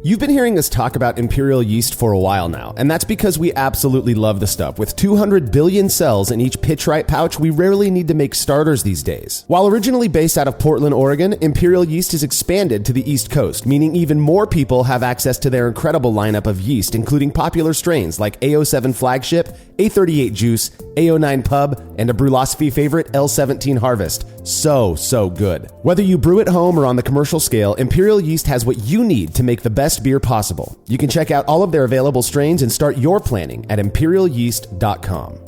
You've been hearing us talk about imperial yeast for a while now, and that's because we absolutely love the stuff. With 200 billion cells in each pitch-right pouch, we rarely need to make starters these days. While originally based out of Portland, Oregon, imperial yeast has expanded to the East Coast, meaning even more people have access to their incredible lineup of yeast, including popular strains like A07 Flagship, A38 Juice, A09 Pub, and a Brewlosophy favorite, L17 Harvest. So good. Whether you brew at home or on the commercial scale, imperial yeast has what you need to make the best beer possible. You can check out all of their available strains and start your planning at imperialyeast.com.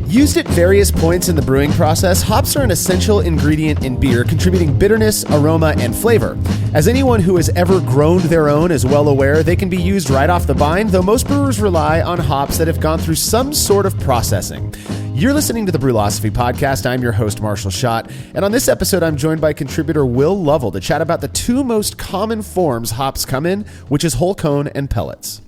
Used at various points in the brewing process, hops are an essential ingredient in beer, contributing bitterness, aroma, and flavor. As anyone who has ever grown their own is well aware, they can be used right off the vine, though most brewers rely on hops that have gone through some sort of processing. You're listening to the Brewlosophy Podcast. I'm your host, Marshall Schott, and on this episode, I'm joined by contributor Will Lovell to chat about the two most common forms hops come in, which is whole cone and pellets.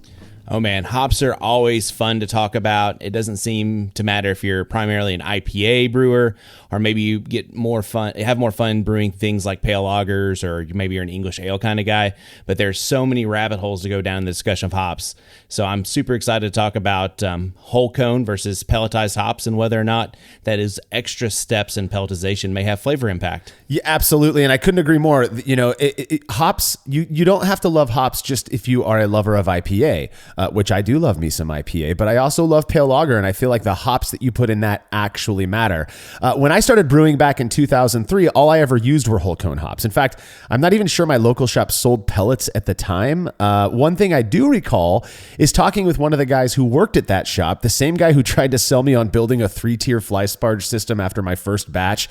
Oh man, hops are always fun to talk about. It doesn't seem to matter if you're primarily an IPA brewer or maybe you have more fun brewing things like pale lagers, or maybe you're an English ale kind of guy. But there's so many rabbit holes to go down in the discussion of hops. So I'm super excited to talk about whole cone versus pelletized hops and whether or not that is extra steps in pelletization may have flavor impact. Yeah, absolutely. And I couldn't agree more. You know, hops, you don't have to love hops just if you are a lover of IPA. Which I do love me some IPA, but I also love pale lager, and I feel like the hops that you put in that actually matter. When I started brewing back in 2003, all I ever used were whole cone hops. In fact, I'm not even sure my local shop sold pellets at the time. One thing I do recall is talking with one of the guys who worked at that shop, the same guy who tried to sell me on building a 3-tier fly sparge system after my first batch,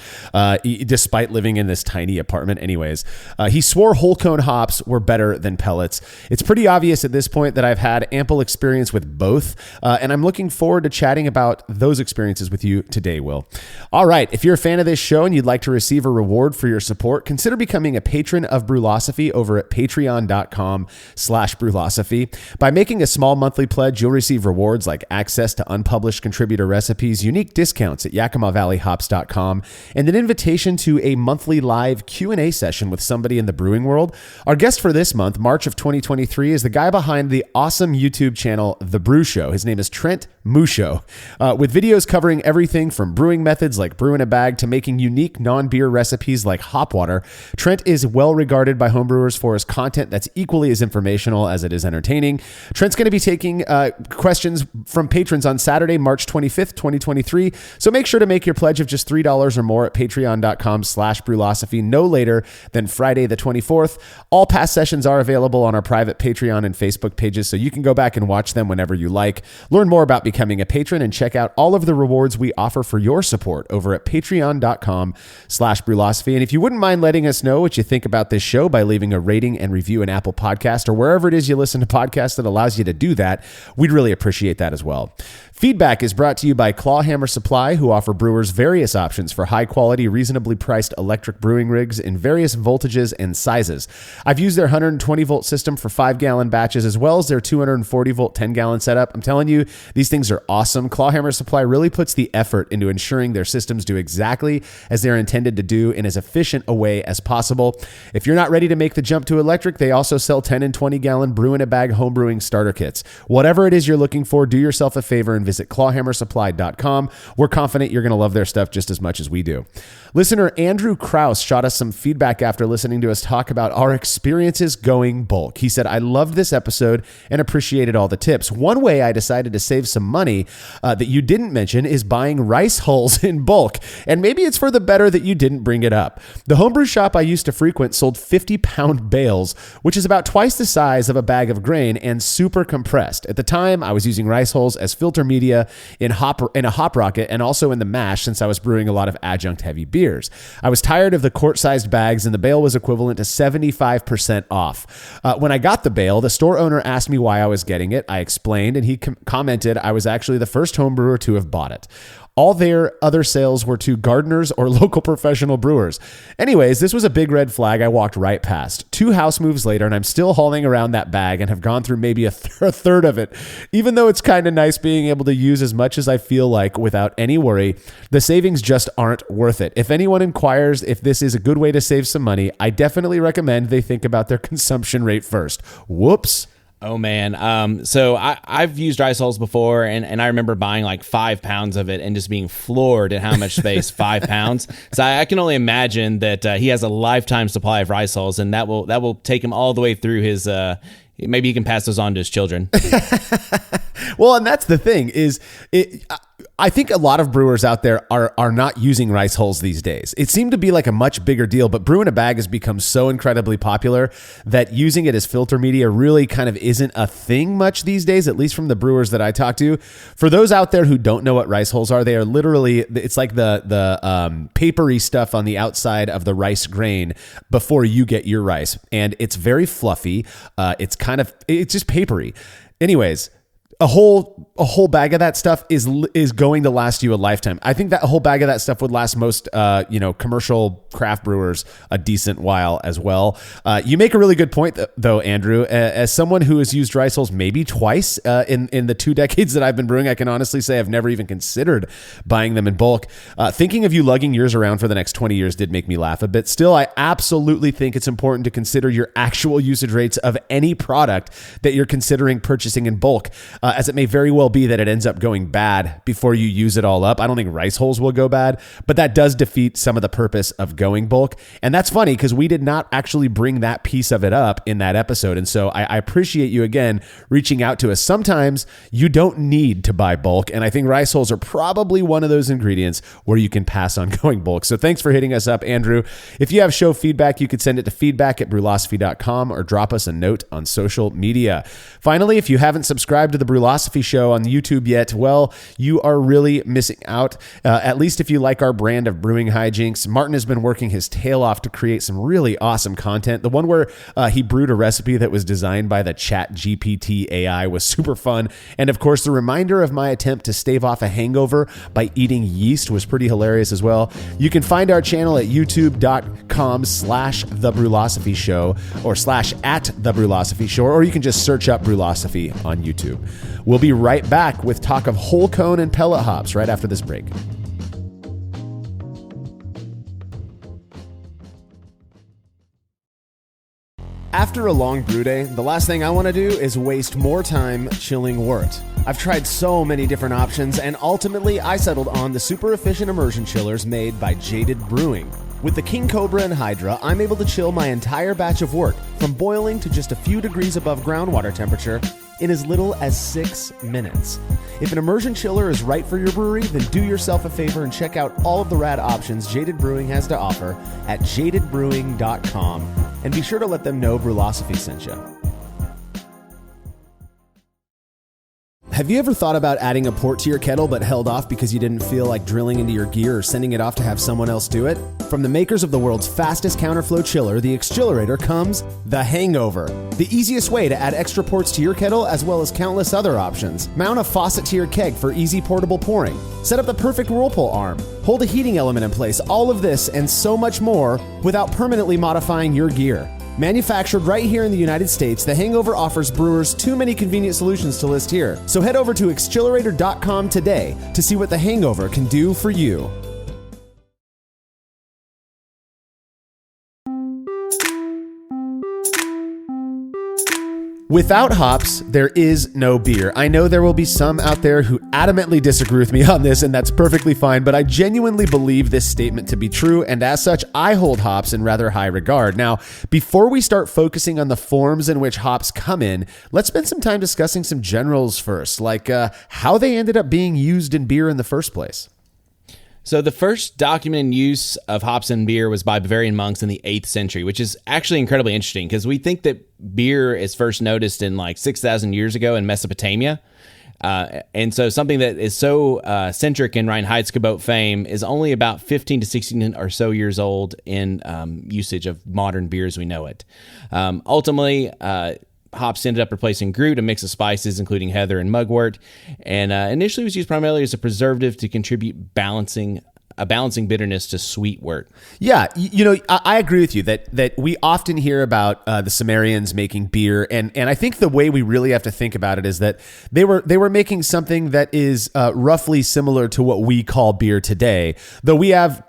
despite living in this tiny apartment anyways. He swore whole cone hops were better than pellets. It's pretty obvious at this point that I've had ample experience with both, and I'm looking forward to chatting about those experiences with you today, Will. All right, if you're a fan of this show and you'd like to receive a reward for your support, consider becoming a patron of Brewlosophy over at patreon.com/Brewlosophy. By making a small monthly pledge, you'll receive rewards like access to unpublished contributor recipes, unique discounts at YakimaValleyHops.com, and an invitation to a monthly live Q&A session with somebody in the brewing world. Our guest for this month, March of 2023, is the guy behind the awesome YouTube channel, The Brew Show. His name is Trent Musho, with videos covering everything from brewing methods like brew in a bag to making unique non-beer recipes like hop water. Trent is well regarded by homebrewers for his content that's equally as informational as it is entertaining. Trent's going to be taking questions from patrons on Saturday, March 25th, 2023. So make sure to make your pledge of just $3 or more at patreon.com/Brewlosophy no later than Friday the 24th. All past sessions are available on our private Patreon and Facebook pages, so you can go back and watch them whenever you like. Learn more about becoming a patron and check out all of the rewards we offer for your support over at patreon.com/Brewlosophy. And if you wouldn't mind letting us know what you think about this show by leaving a rating and review in Apple Podcast or wherever it is you listen to podcasts that allows you to do that, we'd really appreciate that as well. Feedback is brought to you by Clawhammer Supply, who offer brewers various options for high-quality, reasonably priced electric brewing rigs in various voltages and sizes. I've used their 120-volt system for 5-gallon batches as well as their 240-volt 10-gallon setup. I'm telling you, these things are awesome. Clawhammer Supply really puts the effort into ensuring their systems do exactly as they're intended to do in as efficient a way as possible. If you're not ready to make the jump to electric, they also sell 10 and 20-gallon brew-in-a-bag homebrewing starter kits. Whatever it is you're looking for, do yourself a favor and visit clawhammersupply.com. We're confident you're going to love their stuff just as much as we do. Listener Andrew Kraus shot us some feedback after listening to us talk about our experiences going bulk. He said, I loved this episode and appreciated all the tips. One way I decided to save some money that you didn't mention is buying rice hulls in bulk. And maybe it's for the better that you didn't bring it up. The homebrew shop I used to frequent sold 50-pound bales, which is about twice the size of a bag of grain and super compressed. At the time, I was using rice hulls as filter media in a hop rocket and also in the mash since I was brewing a lot of adjunct heavy beers. I was tired of the quart-sized bags and the bale was equivalent to 75% off. When I got the bale, the store owner asked me why I was was getting it. I explained, and he commented I was actually the first home brewer to have bought it. All their other sales were to gardeners or local professional brewers. Anyways, this was a big red flag I walked right past. 2 house moves later, and I'm still hauling around that bag and have gone through maybe a third of it. Even though it's kind of nice being able to use as much as I feel like without any worry, the savings just aren't worth it. If anyone inquires if this is a good way to save some money, I definitely recommend they think about their consumption rate first. Whoops. Oh man. So I've used rice hulls before, and I remember buying like 5 pounds of it and just being floored at how much space 5 pounds. So I can only imagine that he has a lifetime supply of rice hulls, and that will take him all the way through his. Maybe he can pass those on to his children. Well, and that's the thing is I think a lot of brewers out there are not using rice hulls these days. It seemed to be like a much bigger deal, but brew in a bag has become so incredibly popular that using it as filter media really kind of isn't a thing much these days, at least from the brewers that I talk to. For those out there who don't know what rice hulls are, they are literally, it's like the papery stuff on the outside of the rice grain before you get your rice. And it's very fluffy. It's just papery. Anyways, a whole bag of that stuff is going to last you a lifetime. I think that a whole bag of that stuff would last most commercial craft brewers a decent while as well. You make a really good point though, Andrew. As someone who has used rice hulls maybe twice in the 2 decades that I've been brewing, I can honestly say I've never even considered buying them in bulk. Thinking of you lugging yours around for the next 20 years did make me laugh a bit. Still, I absolutely think it's important to consider your actual usage rates of any product that you're considering purchasing in bulk. As it may very well be that it ends up going bad before you use it all up. I don't think rice hulls will go bad, but that does defeat some of the purpose of going bulk. And that's funny because we did not actually bring that piece of it up in that episode. And so I appreciate you again reaching out to us. Sometimes you don't need to buy bulk. And I think rice hulls are probably one of those ingredients where you can pass on going bulk. So thanks for hitting us up, Andrew. If you have show feedback, you could send it to feedback@brewlosophy.com or drop us a note on social media. Finally, if you haven't subscribed to the Brewlosophy Show on YouTube yet, well, you are really missing out. At least if you like our brand of brewing hijinks. Martin has been working his tail off to create some really awesome content. The one where he brewed a recipe that was designed by the ChatGPT AI was super fun. And of course, the reminder of my attempt to stave off a hangover by eating yeast was pretty hilarious as well. You can find our channel at youtube.com/The Brewlosophy Show or /@The Brewlosophy Show, or you can just search up Brewlosophy on YouTube. We'll be right back with talk of whole cone and pellet hops right after this break. After a long brew day, the last thing I want to do is waste more time chilling wort. I've tried so many different options, and ultimately I settled on the super efficient immersion chillers made by Jaded Brewing. With the King Cobra and Hydra, I'm able to chill my entire batch of wort from boiling to just a few degrees above groundwater temperature in as little as 6 minutes. If an immersion chiller is right for your brewery, then do yourself a favor and check out all of the rad options Jaded Brewing has to offer at jadedbrewing.com, and be sure to let them know Brewlosophy sent you. Have you ever thought about adding a port to your kettle but held off because you didn't feel like drilling into your gear or sending it off to have someone else do it? From the makers of the world's fastest counterflow chiller, the Xchillerator, comes the Hangover, the easiest way to add extra ports to your kettle as well as countless other options. Mount a faucet to your keg for easy portable pouring. Set up the perfect whirlpool arm. Hold a heating element in place. All of this and so much more without permanently modifying your gear. Manufactured right here in the United States, the Hangover offers brewers too many convenient solutions to list here. So head over to xchillerator.com today to see what the Hangover can do for you. Without hops, there is no beer. I know there will be some out there who adamantly disagree with me on this, and that's perfectly fine, but I genuinely believe this statement to be true, and as such, I hold hops in rather high regard. Now, before we start focusing on the forms in which hops come in, let's spend some time discussing some generals first, like how they ended up being used in beer in the first place. So the first documented use of hops in beer was by Bavarian monks in the 8th century, which is actually incredibly interesting because we think that beer is first noticed in like 6,000 years ago in Mesopotamia. And so something that is so centric in Reinheitsgebot fame is only about 15 to 16 or so years old in usage of modern beer as we know it. Ultimately, hops ended up replacing Groot, a mix of spices, including heather and mugwort. And initially was used primarily as a preservative to contribute balancing bitterness to sweet wort. Yeah, I agree with you that we often hear about the Sumerians making beer, and I think the way we really have to think about it is that they were making something that is roughly similar to what we call beer today, though we have.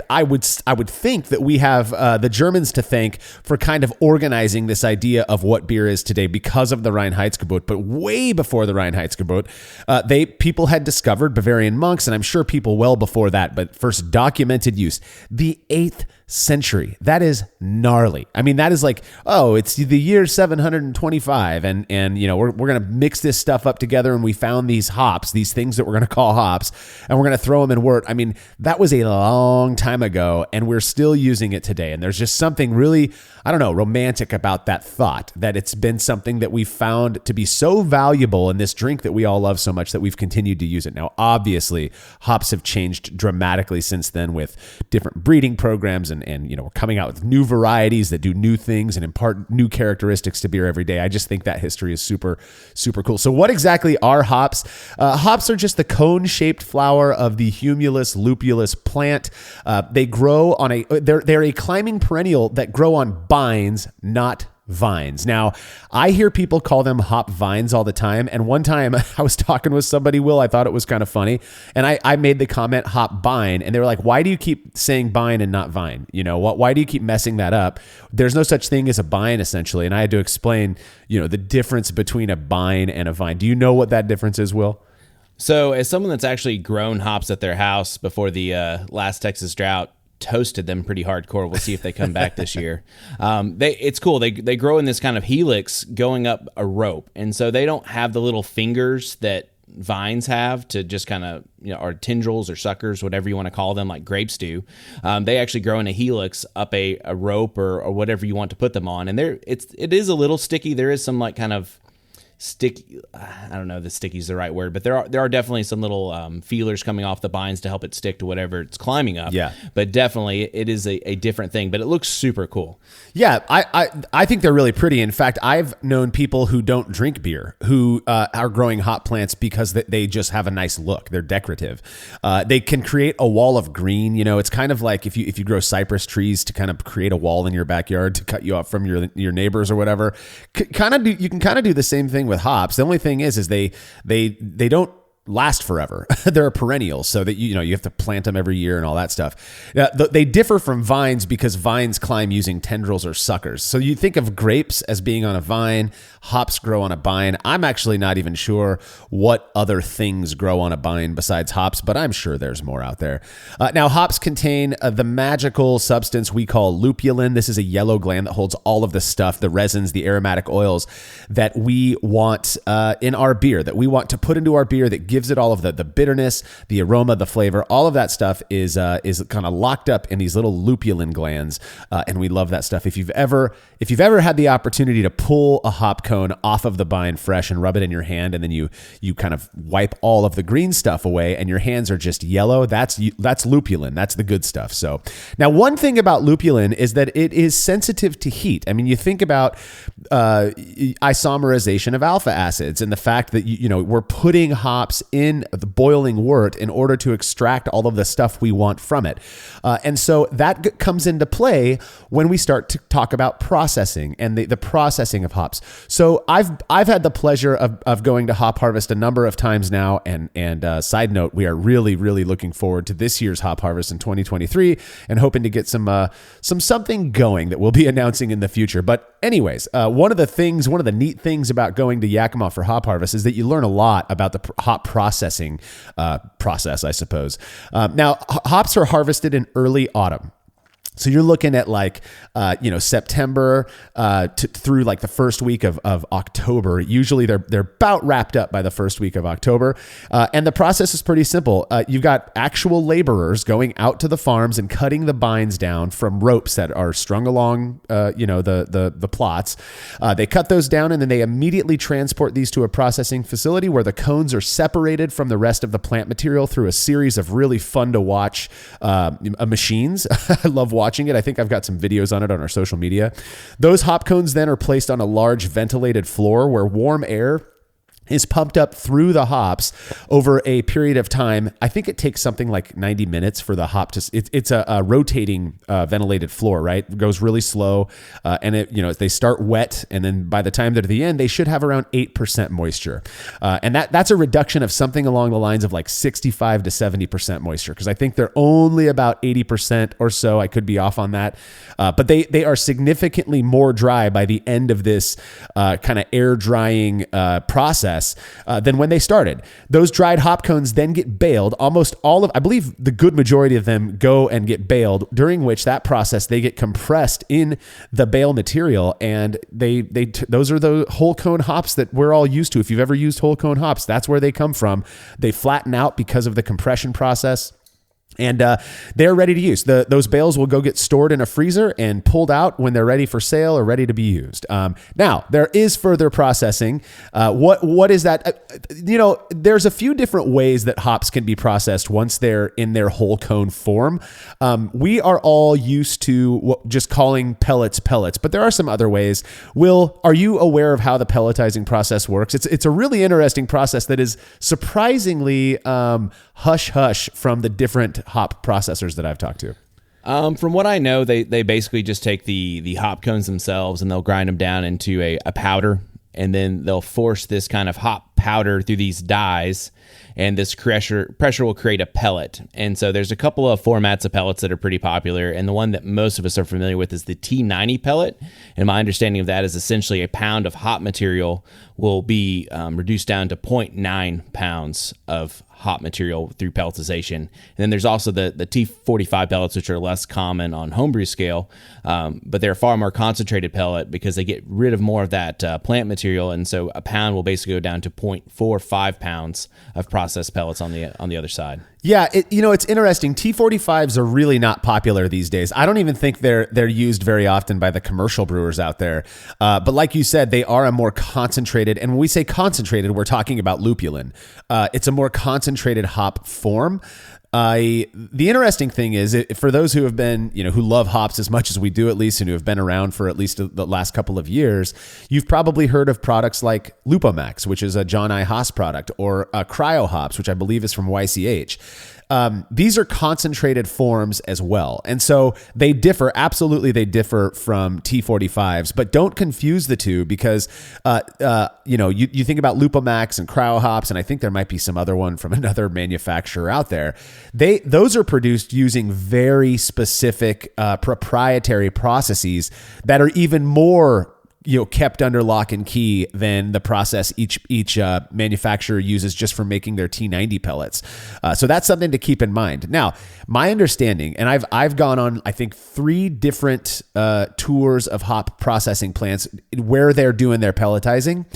I would think that we have the Germans to thank for kind of organizing this idea of what beer is today because of the Reinheitsgebot. But way before the Reinheitsgebot, people had discovered, Bavarian monks, and I'm sure people well before that, but first documented use, the 8th century. That is gnarly. I mean, that is like, oh, it's the year 725, and we're gonna mix this stuff up together, and we found these hops, these things that we're gonna call hops, and we're gonna throw them in wort. I mean, that was a long time ago, and we're still using it today. And there's just something really, I don't know, romantic about that thought, that it's been something that we found to be so valuable in this drink that we all love so much that we've continued to use it. Now, obviously, hops have changed dramatically since then with different breeding programs, and we're coming out with new varieties that do new things and impart new characteristics to beer every day. I just think that history is super, super cool. So what exactly are hops? Hops are just the cone-shaped flower of the Humulus lupulus plant. They grow on they're a climbing perennial that grow on bines, not vines. Now, I hear people call them hop vines all the time. And one time I was talking with somebody, Will, I thought it was kind of funny. And I made the comment hop bine. And they were like, why do you keep saying bine and not vine? Why do you keep messing that up? There's no such thing as a bine, essentially. And I had to explain, the difference between a bine and a vine. Do you know what that difference is, Will? So as someone that's actually grown hops at their house before the last Texas drought, toasted them pretty hardcore. We'll see if they come back this year. It's cool. They grow in this kind of helix going up a rope. And so they don't have the little fingers that vines have to just kind of, or tendrils or suckers, whatever you want to call them, like grapes do. They actually grow in a helix up a rope or whatever you want to put them on. And it is a little sticky. There is some like kind of sticky, I don't know if sticky is the right word, but there are definitely some little feelers coming off the bines to help it stick to whatever it's climbing up. Yeah. But definitely it is a different thing, but it looks super cool. Yeah, I think they're really pretty. In fact, I've known people who don't drink beer who are growing hop plants because they just have a nice look. They're decorative. They can create a wall of green. It's kind of like if you grow cypress trees to kind of create a wall in your backyard to cut you off from your neighbors or whatever. You can kind of do the same thing with hops. The only thing is they don't last forever. They're a perennial, so that you have to plant them every year and all that stuff. They differ from vines because vines climb using tendrils or suckers. So you think of grapes as being on a vine, hops grow on a vine. I'm actually not even sure what other things grow on a vine besides hops, but I'm sure there's more out there. Now, hops contain the magical substance we call lupulin. This is a yellow gland that holds all of the stuff, the resins, the aromatic oils that we want in our beer, that we want to put into our beer, that gives it all of the bitterness, the aroma, the flavor. All of that stuff is kind of locked up in these little lupulin glands, and we love that stuff. If you've ever had the opportunity to pull a hop cone off of the vine fresh and rub it in your hand, and then you kind of wipe all of the green stuff away, and your hands are just yellow, that's lupulin. That's the good stuff. So now, one thing about lupulin is that it is sensitive to heat. I mean, you think about isomerization of alpha acids and the fact that we're putting hops in the boiling wort in order to extract all of the stuff we want from it. And so that comes into play when we start to talk about processing and the processing of hops. So I've had the pleasure of going to Hop Harvest a number of times now. And side note, we are really, really looking forward to this year's Hop Harvest in 2023 and hoping to get something going that we'll be announcing in the future. But anyways, one of the neat things about going to Yakima for Hop Harvest is that you learn a lot about the hop processing process, I suppose. Now, hops are harvested in early autumn. So you're looking at September through like the first week of October. Usually they're about wrapped up by the first week of October. And the process is pretty simple. You've got actual laborers going out to the farms and cutting the bines down from ropes that are strung along, the plots. They cut those down and then they immediately transport these to a processing facility where the cones are separated from the rest of the plant material through a series of really fun to watch machines. I love watching watching it. I think I've got some videos on it on our social media. Those hop cones then are placed on a large ventilated floor where warm air is pumped up through the hops over a period of time. I think it takes something like 90 minutes for the hop to, it's a rotating ventilated floor, right? It goes really slow. And they start wet. And then by the time they're to the end, they should have around 8% moisture. And that's a reduction of something along the lines of like 65 to 70% moisture. Cause I think they're only about 80% or so. I could be off on that. But they are significantly more dry by the end of this kind of air drying process than when they started. Those dried hop cones then get baled. Almost all of, I believe the good majority of them go and get baled, during which that process, they get compressed in the bale material. And those are the whole cone hops that we're all used to. If you've ever used whole cone hops, that's where they come from. They flatten out because of the compression process. And they're ready to use. Those bales will go get stored in a freezer and pulled out when they're ready for sale or ready to be used. Now, there is further processing. What is that? There's a few different ways that hops can be processed once they're in their whole cone form. We are all used to just calling pellets, but there are some other ways. Will, are you aware of how the pelletizing process works? It's a really interesting process that is surprisingly hush-hush from the different hop processors that I've talked to. From what I know, they basically just take the hop cones themselves and they'll grind them down into a powder, and then they'll force this kind of hop powder through these dies, and this pressure will create a pellet. And so there's a couple of formats of pellets that are pretty popular, and the one that most of us are familiar with is the T90 pellet. And my understanding of that is essentially a pound of hop material will be reduced down to 0.9 pounds of hop material through pelletization. And then there's also the T45 pellets, which are less common on homebrew scale, but they're a far more concentrated pellet because they get rid of more of that plant material. And so a pound will basically go down to 0.45 pounds of processed pellets on the other side. Yeah, it's interesting. T45s are really not popular these days. I don't even think they're used very often by the commercial brewers out there. But like you said, they are a more concentrated, and when we say concentrated, we're talking about lupulin. It's a more concentrated hop form. The interesting thing is, for those who have been, who love hops as much as we do, at least, and who have been around for at least the last couple of years, you've probably heard of products like Lupomax, which is a John I. Haas product, or Cryo Hops, which I believe is from YCH. These are concentrated forms as well. And so they differ. Absolutely, they differ from T45s, but don't confuse the two because, you think about Lupomax and Cryo Hops, and I think there might be some other one from another manufacturer out there. Those are produced using very specific proprietary processes that are even more kept under lock and key than the process each manufacturer uses just for making their T90 pellets. So that's something to keep in mind. Now, my understanding, and I've gone on, I think, 3 different tours of hop processing plants where they're doing their pelletizing.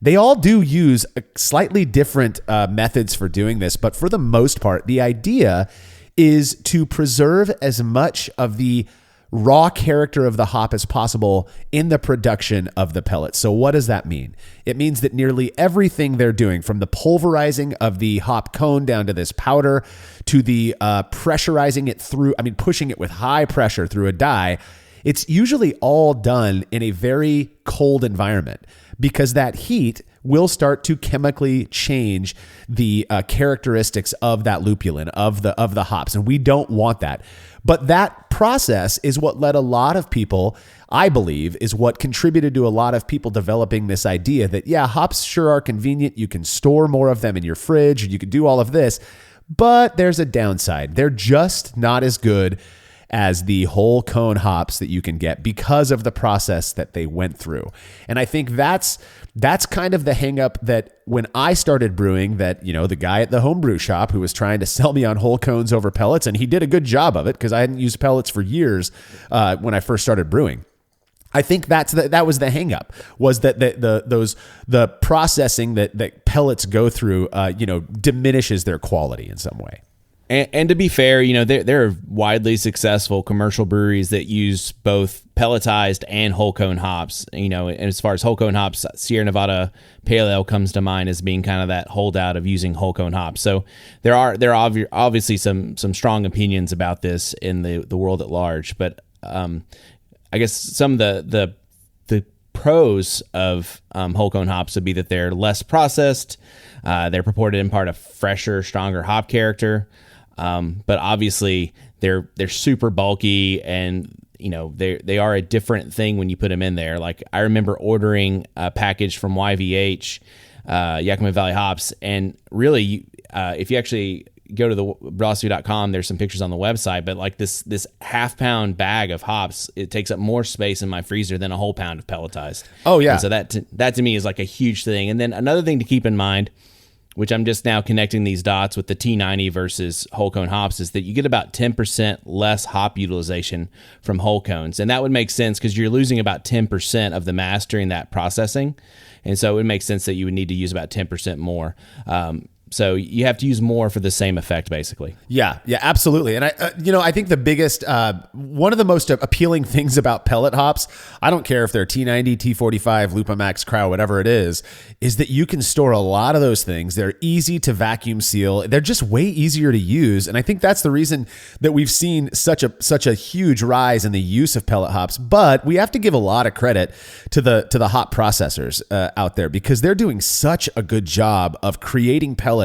They all do use slightly different methods for doing this, but for the most part, the idea is to preserve as much of the raw character of the hop as possible in the production of the pellets. So what does that mean? It means that nearly everything they're doing, from the pulverizing of the hop cone down to this powder, to the pressurizing it through, pushing it with high pressure through a die, it's usually all done in a very cold environment, because that heat will start to chemically change the characteristics of that lupulin, of the hops, and we don't want that. But that process is what led a lot of people, I believe, is what contributed to a lot of people developing this idea that, yeah, hops sure are convenient. You can store more of them in your fridge, you can do all of this, but there's a downside. They're just not as good as the whole cone hops that you can get because of the process that they went through. And I think that's kind of the hang up that when I started brewing, that, the guy at the homebrew shop who was trying to sell me on whole cones over pellets, and he did a good job of it because I hadn't used pellets for years when I first started brewing. I think that was the hang up, was that the processing that pellets go through, diminishes their quality in some way. And to be fair, there are widely successful commercial breweries that use both pelletized and whole cone hops. And as far as whole cone hops, Sierra Nevada Pale Ale comes to mind as being kind of that holdout of using whole cone hops. So there are obviously some strong opinions about this in the world at large. But I guess some of the pros of whole cone hops would be that they're less processed. They're purported in part a fresher, stronger hop character. But obviously they're super bulky, and they are a different thing when you put them in there. Like, I remember ordering a package from YVH, Yakima Valley Hops, and really, if you actually go to the velocity.com, there's some pictures on the website, but like this half-pound bag of hops, it takes up more space in my freezer than a whole pound of pelletized. Oh yeah. And so that to me is like a huge thing. And then another thing to keep in mind, which I'm just now connecting these dots with the T90 versus whole cone hops, is that you get about 10% less hop utilization from whole cones. And that would make sense because you're losing about 10% of the mass during that processing. And so it would make sense that you would need to use about 10% more. So you have to use more for the same effect, basically. Yeah, absolutely. And I think the biggest, one of the most appealing things about pellet hops, I don't care if they're T90, T45, Lupamax, Cryo, whatever it is that you can store a lot of those things. They're easy to vacuum seal. They're just way easier to use. And I think that's the reason that we've seen such a huge rise in the use of pellet hops. But we have to give a lot of credit to the hop processors out there, because they're doing such a good job of creating pellets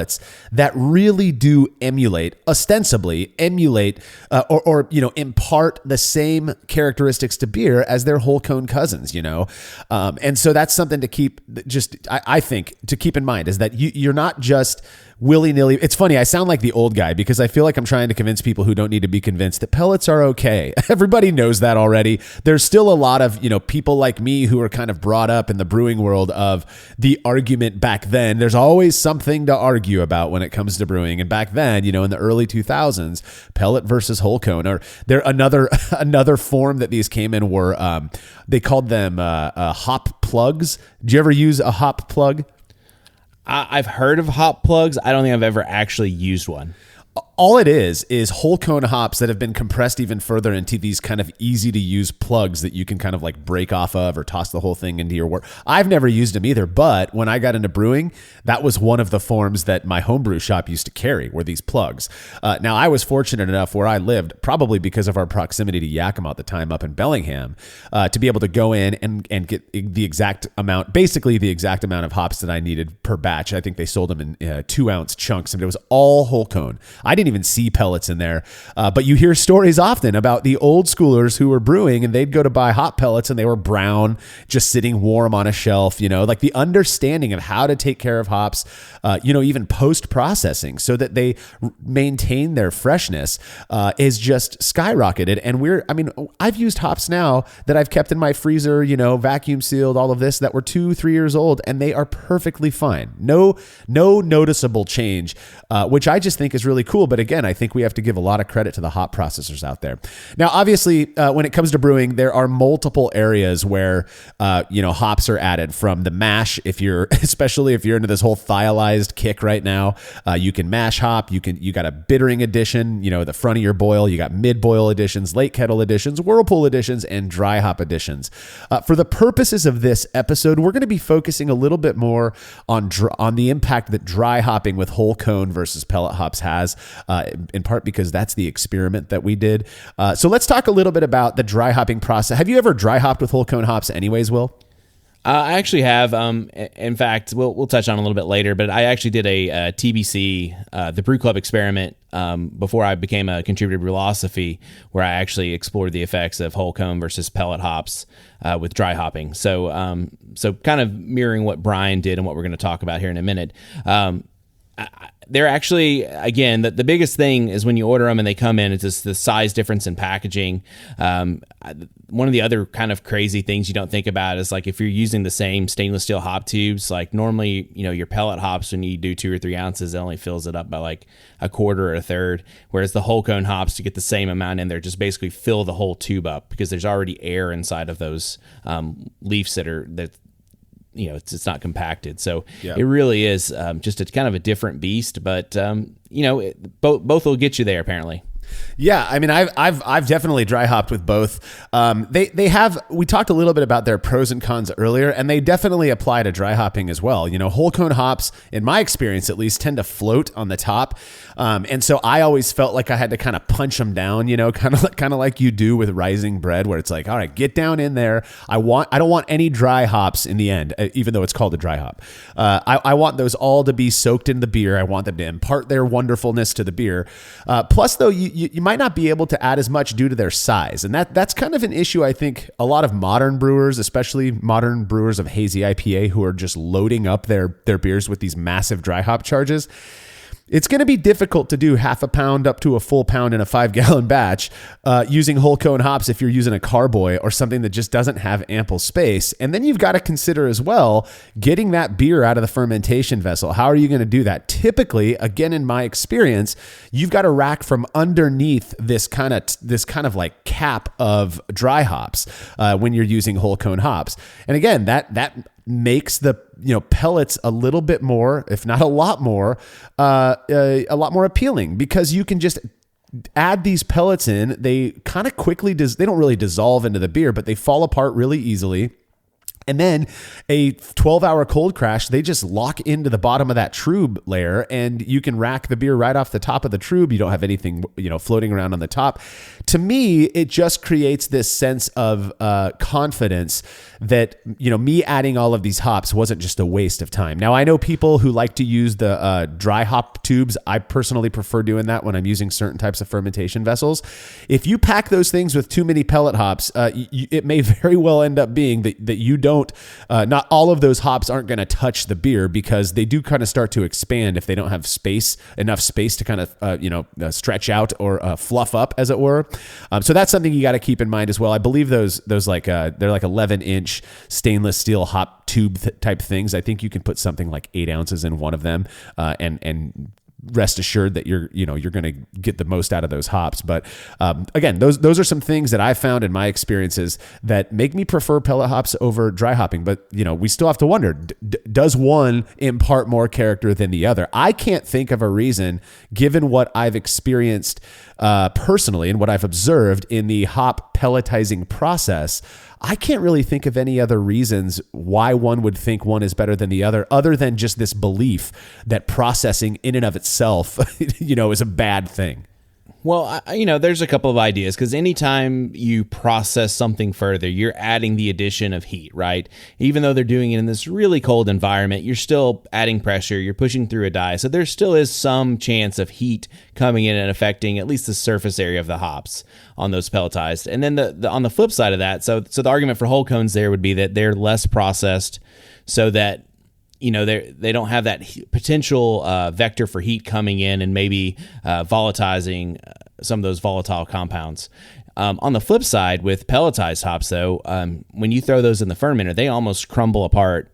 that really do ostensibly emulate or impart the same characteristics to beer as their whole cone cousins, and so that's something to keep I think to keep in mind, is that you're not just willy-nilly. It's funny, I sound like the old guy because I feel like I'm trying to convince people who don't need to be convinced that pellets are okay. Everybody knows that already. There's still a lot of, people like me who are kind of brought up in the brewing world of the argument back then. There's always something to argue about when it comes to brewing. And back then, in the early 2000s, pellet versus whole cone, or there another form that these came in were, they called them hop plugs. Did you ever use a hop plug? I've heard of hop plugs. I don't think I've ever actually used one. All it is whole cone hops that have been compressed even further into these kind of easy to use plugs that you can kind of like break off of or toss the whole thing into your work. I've never used them either, but when I got into brewing, that was one of the forms that my homebrew shop used to carry, were these plugs. Now, I was fortunate enough where I lived, probably because of our proximity to Yakima at the time up in Bellingham, to be able to go in and get the exact amount of hops that I needed per batch. I think they sold them in 2-ounce chunks, and it was all whole cone. I didn't even see pellets in there. But you hear stories often about the old schoolers who were brewing, and they'd go to buy hop pellets and they were brown, just sitting warm on a shelf, like the understanding of how to take care of hops, even post-processing so that they maintain their freshness is just skyrocketed. And I've used hops now that I've kept in my freezer, vacuum sealed, all of this, that were 2-3 years old, and they are perfectly fine. No noticeable change, which I just think is really cool. But again, I think we have to give a lot of credit to the hop processors out there. Now, obviously, when it comes to brewing, there are multiple areas where, hops are added from the mash. Especially if you're into this whole thiolized kick right now, you can mash hop. You got a bittering edition, the front of your boil. You got mid boil editions, late kettle editions, whirlpool editions, and dry hop editions. For the purposes of this episode, we're going to be focusing a little bit more on the impact that dry hopping with whole cone versus pellet hops has, in part because that's the experiment that we did. So let's talk a little bit about the dry hopping process. Have you ever dry hopped with whole cone hops anyways, Will? I actually have. In fact, we'll touch on it a little bit later, but I actually did a TBC, the Brew Club experiment, before I became a contributor to Brewlosophy, where I actually explored the effects of whole cone versus pellet hops with dry hopping. So kind of mirroring what Brian did and what we're going to talk about here in a minute. They're actually, again, the biggest thing is when you order them and they come in, it's just the size difference in packaging. One of the other kind of crazy things you don't think about is like if you're using the same stainless steel hop tubes, like normally, your pellet hops, when you do 2 or 3 ounces, it only fills it up by like a quarter or a third. Whereas the whole cone hops, to get the same amount in there, just basically fill the whole tube up because there's already air inside of those leaves that it's not compacted. So Yeah. it really is just a kind of a different beast, but both will get you there apparently. Yeah, I mean, I've definitely dry hopped with both. We talked a little bit about their pros and cons earlier, and they definitely apply to dry hopping as well. Whole cone hops, in my experience at least, tend to float on the top, and so I always felt like I had to kind of punch them down, kind of like you do with rising bread, where it's like, all right, get down in there. I don't want any dry hops in the end, even though it's called a dry hop. I want those all to be soaked in the beer. I want them to impart their wonderfulness to the beer. Plus, though, you might not be able to add as much due to their size. And that's kind of an issue, I think, a lot of modern brewers, especially modern brewers of hazy IPA, who are just loading up their beers with these massive dry hop charges. It's going to be difficult to do half a pound up to a full pound in a 5-gallon batch using whole cone hops if you're using a carboy or something that just doesn't have ample space. And then you've got to consider as well getting that beer out of the fermentation vessel. How are you going to do that? Typically, again, in my experience, you've got to rack from underneath this kind of like cap of dry hops when you're using whole cone hops. And again, that makes the pellets a little bit more, if not a lot more appealing, because you can just add these pellets in. They kind of quickly they don't really dissolve into the beer, but they fall apart really easily. And then a 12-hour cold crash, they just lock into the bottom of that trube layer, and you can rack the beer right off the top of the trube. You don't have anything, floating around on the top. To me, it just creates this sense of confidence that, me adding all of these hops wasn't just a waste of time. Now, I know people who like to use the dry hop tubes. I personally prefer doing that when I'm using certain types of fermentation vessels. If you pack those things with too many pellet hops, it may very well end up being that you don't, not all of those hops aren't going to touch the beer, because they do kind of start to expand if they don't have enough space to kind of, stretch out or fluff up, as it were. So that's something you got to keep in mind as well. I believe those they're like 11-inch stainless steel hop tube type things. I think you can put something like 8 ounces in one of them, and rest assured that you're going to get the most out of those hops. But again, those are some things that I found in my experiences that make me prefer pellet hops over dry hopping. But we still have to wonder, does one impart more character than the other? I can't think of a reason, given what I've experienced personally and what I've observed in the hop pelletizing process. I can't really think of any other reasons why one would think one is better than the other than just this belief that processing in and of itself, is a bad thing. Well, there's a couple of ideas, because anytime you process something further, you're adding the addition of heat, right? Even though they're doing it in this really cold environment, you're still adding pressure, you're pushing through a die. So there still is some chance of heat coming in and affecting at least the surface area of the hops on those pelletized. And then the on the flip side of that, so the argument for whole cones there would be that they're less processed, so that they don't have that potential vector for heat coming in and maybe volatilizing some of those volatile compounds. On the flip side, with pelletized hops, though, when you throw those in the fermenter, they almost crumble apart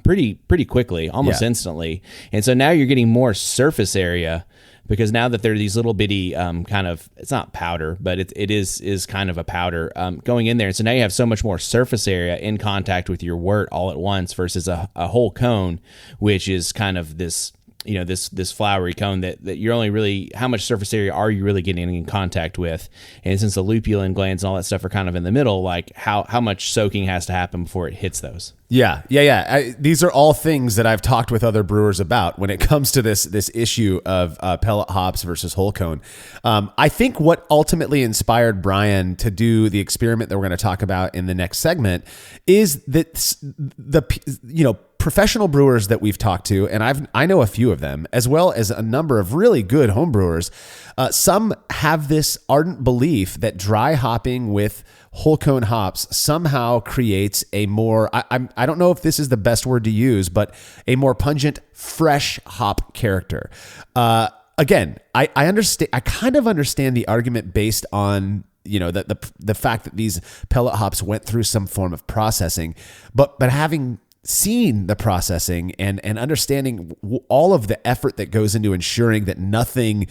pretty quickly, almost instantly. And so now you're getting more surface area, because now that they're these little bitty kind of, it's not powder, but it is kind of a powder going in there. And so now you have so much more surface area in contact with your wort all at once, versus a whole cone, which is kind of this, this flowery cone that you're only really, how much surface area are you really getting in contact with? And since the lupulin glands and all that stuff are kind of in the middle, like how much soaking has to happen before it hits those? Yeah. These are all things that I've talked with other brewers about when it comes to this issue of pellet hops versus whole cone. I think what ultimately inspired Brian to do the experiment that we're going to talk about in the next segment is that the professional brewers that we've talked to, and I know a few of them, as well as a number of really good home brewers. Some have this ardent belief that dry hopping with whole cone hops somehow creates a more, I don't know if this is the best word to use, but a more pungent, fresh hop character. Again, I understand. I kind of understand the argument based on the fact that these pellet hops went through some form of processing, but having seeing the processing and understanding all of the effort that goes into ensuring that nothing,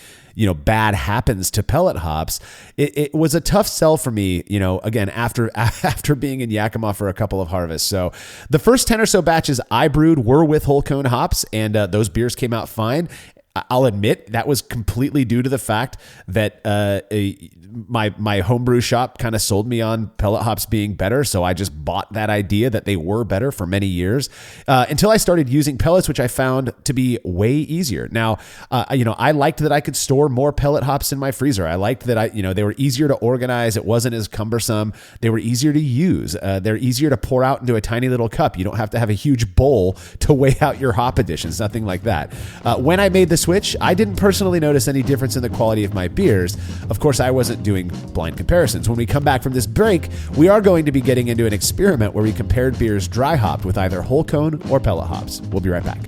bad happens to pellet hops, it was a tough sell for me, again, after being in Yakima for a couple of harvests. So the first 10 or so batches I brewed were with whole cone hops, and those beers came out fine. I'll admit that was completely due to the fact that my homebrew shop kind of sold me on pellet hops being better. So I just bought that idea that they were better for many years until I started using pellets, which I found to be way easier. Now, I liked that I could store more pellet hops in my freezer. I liked that they were easier to organize. It wasn't as cumbersome. They were easier to use. They're easier to pour out into a tiny little cup. You don't have to have a huge bowl to weigh out your hop additions, nothing like that. When I made the switch, I didn't personally notice any difference in the quality of my beers. Of course, I wasn't doing blind comparisons. When we come back from this break, we are going to be getting into an experiment where we compared beers dry hopped with either whole cone or pellet hops. We'll be right back.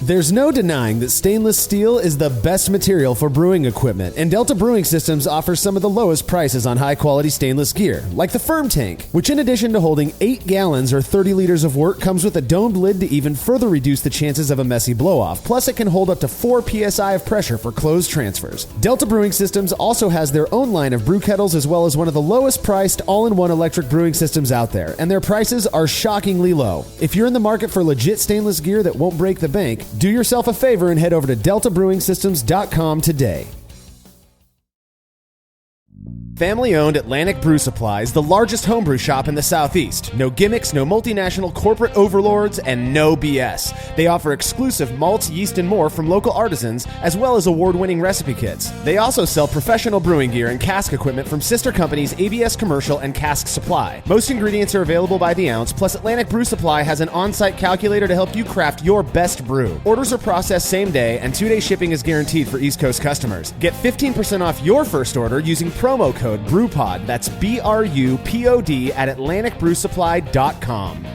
There's no denying that stainless steel is the best material for brewing equipment, and Delta Brewing Systems offers some of the lowest prices on high-quality stainless gear, like the Firm Tank, which in addition to holding 8 gallons or 30 liters of wort, comes with a domed lid to even further reduce the chances of a messy blow-off. Plus, it can hold up to 4 psi of pressure for closed transfers. Delta Brewing Systems also has their own line of brew kettles, as well as one of the lowest-priced all-in-one electric brewing systems out there, and their prices are shockingly low. If you're in the market for legit stainless gear that won't break the bank, do yourself a favor and head over to deltabrewingsystems.com today. Family-owned Atlantic Brew Supply is the largest homebrew shop in the Southeast. No gimmicks, no multinational corporate overlords, and no BS. They offer exclusive malts, yeast, and more from local artisans, as well as award-winning recipe kits. They also sell professional brewing gear and cask equipment from sister companies ABS Commercial and Cask Supply. Most ingredients are available by the ounce, plus Atlantic Brew Supply has an on-site calculator to help you craft your best brew. Orders are processed same day, and 2-day shipping is guaranteed for East Coast customers. Get 15% off your first order using promo code BREWPOD. That's BRUPOD at AtlanticBrewSupply.com.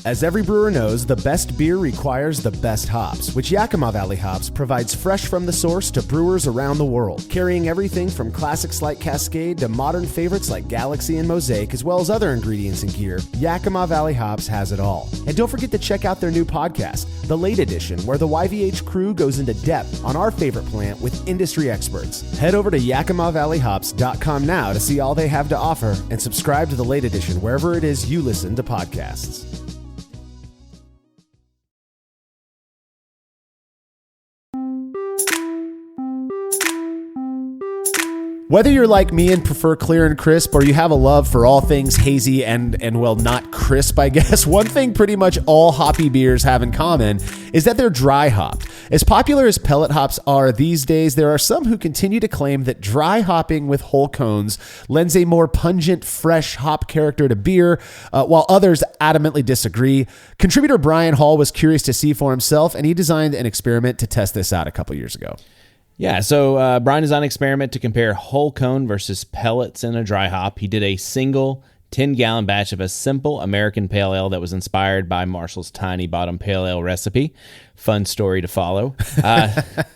As every brewer knows, the best beer requires the best hops, which Yakima Valley Hops provides fresh from the source to brewers around the world. Carrying everything from classics like Cascade to modern favorites like Galaxy and Mosaic, as well as other ingredients and gear, Yakima Valley Hops has it all. And don't forget to check out their new podcast, The Late Edition, where the YVH crew goes into depth on our favorite plant with industry experts. Head over to YakimaValleyHops.com now to see all they have to offer and subscribe to The Late Edition wherever it is you listen to podcasts. Whether you're like me and prefer clear and crisp, or you have a love for all things hazy and well, not crisp, I guess, one thing pretty much all hoppy beers have in common is that they're dry hopped. As popular as pellet hops are these days, there are some who continue to claim that dry hopping with whole cones lends a more pungent, fresh hop character to beer, while others adamantly disagree. Contributor Brian Hall was curious to see for himself, and he designed an experiment to test this out a couple years ago. Yeah, so Brian designed an experiment to compare whole cone versus pellets in a dry hop. He did a single 10-gallon batch of a simple American Pale Ale that was inspired by Marshall's Tiny Bottom Pale Ale recipe. Fun story to follow. 77%